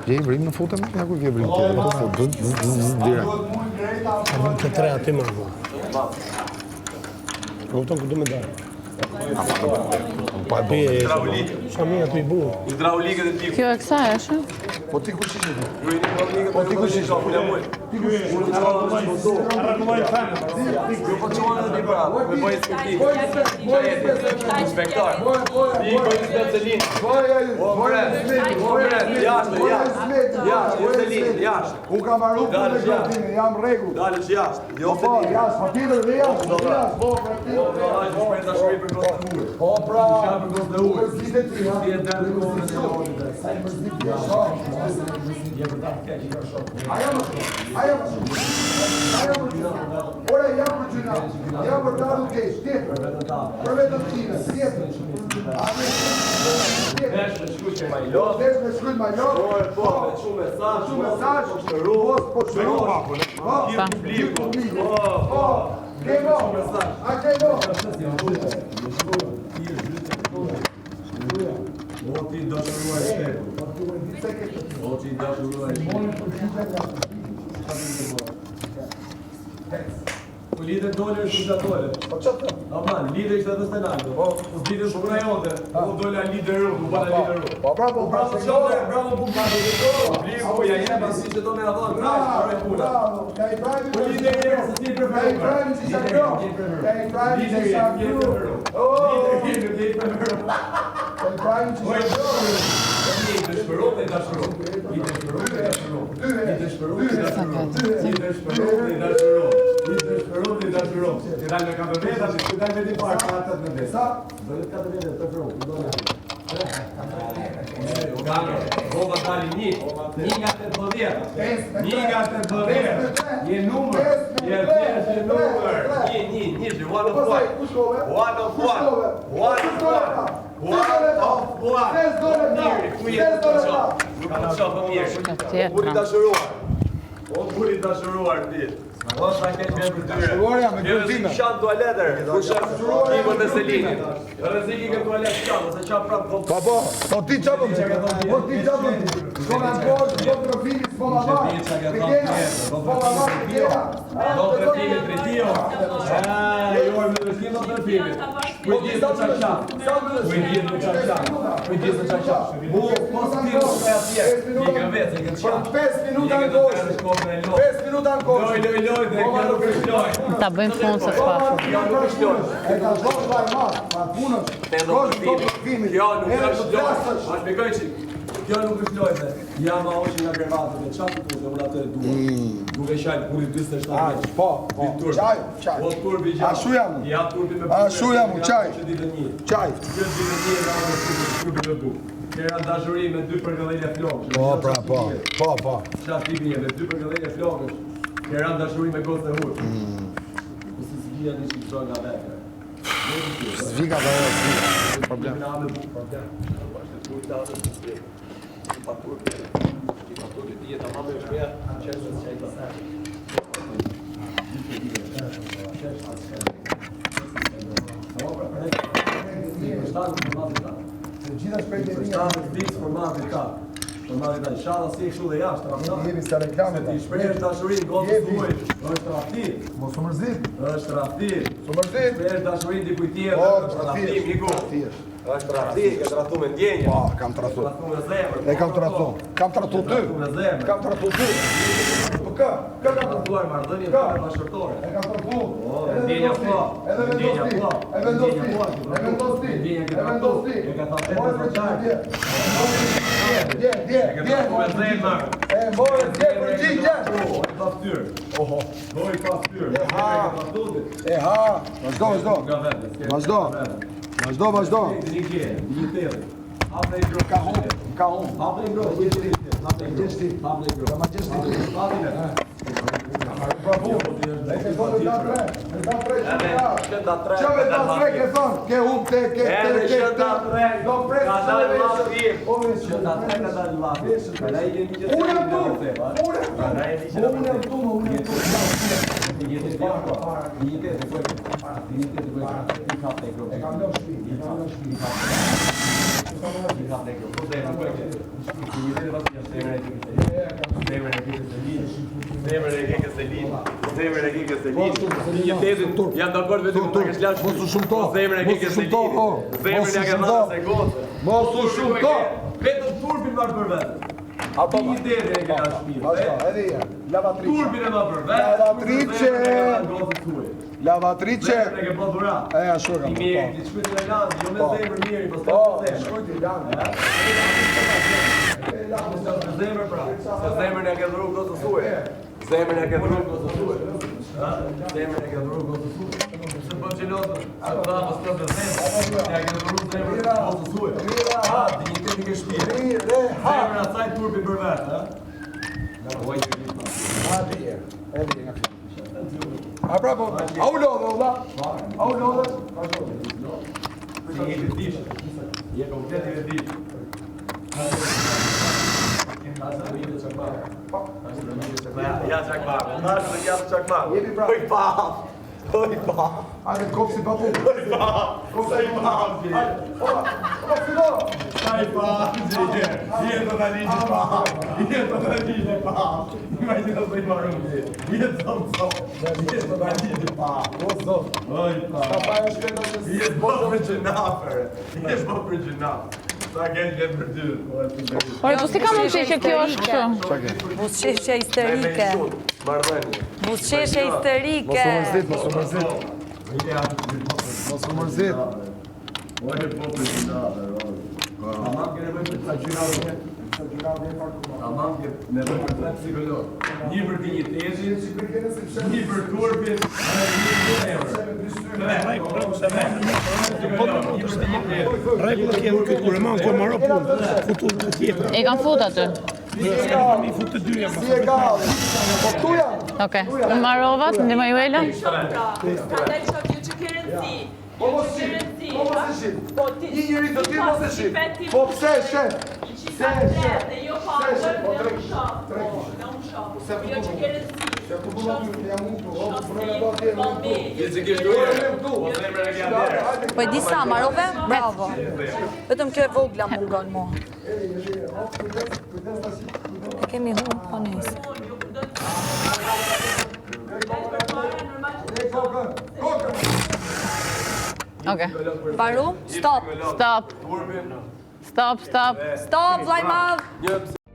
Je vrim në futem, ja ku ke vrim tjetër. Të tre aty më vë. Kupton ku do më dalë. Pa e Shami aty I bu. Hidraulikët e tij. Kjo e kësaj është? Po ti kush ishe? Po ti kush ishe? Ti kush ishe? Arrakumaj fanë. Po çon edhe bravo. Me bëj inspektiv. Inspektor. Ti bëj specialin. Ore. Jashtë. Unë kam marrë për me gratime, jam rregull. Dalësh jashtë. Jo Po, jashtë, pa tjetër dhe jashtë. Po, pra, mërzit e ti, ha? Sa I mërzit e Ore, jam për gjuna, jam për dalë kesh, tjetër. Për vetëm time, tjetër. Desh me shkujt ma lot. Po, shumë mesazh. Po, shëru. Kemo, a kemo. O ti dashuruar shtetin. O ti dashuruar shtetin. Po lidhe dole është që dole. Po çfarë? Aman, lidhe ishte edhe Stenaldo. Po lidhe shumë rajonte. Po dole lidhe rrugë, u bala lidhe rrugë. Po bravo, Bravo, bumbado. Bliku, ja jemi si që do me avon, bravo, puna. Bravo, ka I pravi Po lidhe e se ti preferuar. si shakro. Ka I pravi si shakro. Ti dal me kampioneta, ti dal me di parë atat me desa. Do të ka të vete të fru. Roma dali një nga 18. Një nga 18. Je numër. Je numër. Një, one of one. One of one. Buri dashuruar ti. O sa ke me për tyre. Dashuruarja me gërtime. Shan tualetër. Kur shan timën e Selinin. Rreziqi ke tualet shan, se çan prap po. Po, ti çapëm. Po ti çapëm. Shkona kohë, do profili s'polla marrë. Po trafimi tretio. Jo me drejtim do trafimi. Kujdes të çaça. Kujdes të çaça. Po ti ose atje. Ti ke vetë, ke çan. 5 minuta në kohë. 5 minuta në kohë. Loj, dhe kjo nuk është loj. Ta bëjmë punë se s'pashur. Kjo nuk është loj. E ka zonë vaj marë, pa punës. Kjo nuk është loj. Ma shpjegoj që kjo nuk është loj dhe jam a oshin nga grevatët dhe qatë të dhe unë atë e duha. Duke shajt kuri 27 meqë. Po, qaj. Po turbi gjatë. Ashu jam. Ja turbi me Ashu jam, qaj. Qaj. Kjo ditë një nga unë turbi me bu. Kera dashuri me 2 përgëllejnë flokë. Po. Qatë tipi e me 2 përgëllejnë flokë. Kera dashuri me gosë e hurë. Kësi s'vija një që të nga vekë. Zvika dhe problem. Gjitha shpejt e inshallah si e kështu dhe jashtë. Jemi se reklamet. Ti shprehësh dashurinë gotës tuaj. Është tradhtim. Mos u mërzit. Është tradhtim. Su mërzit. Shprehësh dashurinë dikujt tjetër. Është tradhtim miku. Është tradhtim, ke tratu me ndjenjë. Po, kam tratu. Tratu me zemër. E kam tratu. Kam tratu ty. Kam tratu ty. Po ka tratuar marrëdhënie me bashkëtorë. E kam tratu. Ndjenja po. Ndjenja po. E vendosti. E ka thënë të çajë. Dje. E morë dje përgjigje. Pastyr. Oho. Doj pastyr. E ha. Vazhdo. Ka hum. Bravo. Ke hum te do pres. Jam dakord vetëm ta kesh lash. Mos u shumto. Zemrën e ke se lidh. Zemrën ja ka dhënë se gotë. Mos u shumto. Vetëm turbin marr për vetë. Apo Një derë e ke lash mirë. Ashtu, edhe ja. Lavatrice. Turbin e marr për vetë. Lavatrice. Lavatrice. Zemrën e ke bërë dhura. Ashtu kam. Ti mirë, ti shkruaj në Irland, jo me zemrën mirë, po Po, s'ka shkoj ti lan. zemër pra. Se zemrën e ke dhuru gotës suaj. Zemrën e ke dhuru gotës suaj. Zemrën e ke dhuru gotës suaj. Se po xhelotë, atë dha pas të zemrën. Ja ke dhuru zemrën gotës suaj. Ha, dinjiteti ke shpirë. Zemrën asaj turpi për vetë, ha? Hadi ja. Edhe nga fjalë. A bravo. Au lodhë, valla. Au lodhë. Si je të dish. Je komplet i dish. Ja çakma. Tash ja çakma. Oj pa. Oj pa. Hajde kopsi babu. Oj pa. Oj pa. Sai pa. Je do tani pa. Je do tani pa. Imagina se marrë. Je do so. Je do tani pa. Oj pa. Papai është këto që Je do për gjinafer. Je do për gjinaf. Sa gjen gjen për dy. Por po si ka mundësi që kjo është kështu? Buzëqeshje histerike. Marrëdhënie. Buzëqeshje histerike. mos u mërzit. Mos u mërzit. Ojë po për gjinaf. Tamam që nevojë për të gjinaf. Tamam që nevojë për të psikolog. Një për dinjitetin, një për turbin, një për Rregullat janë këtu kur e marr kur marrë punë. Futu të tjetër. E kanë fut aty. Mi fut të dyja. Si e ka? Po këtu janë. Okej. Unë marrova, të ndihmoj ju Ela. Po mos e shit. Një njëri të ti mos e shit. Po pse e shet? Po e di sa marrove? Bravo. Vetëm kjo e vogla mungon mua. E kemi humb po nisë. Okej. Mbaru? Stop. Stop. Stop, stop. Stop, vllai madh.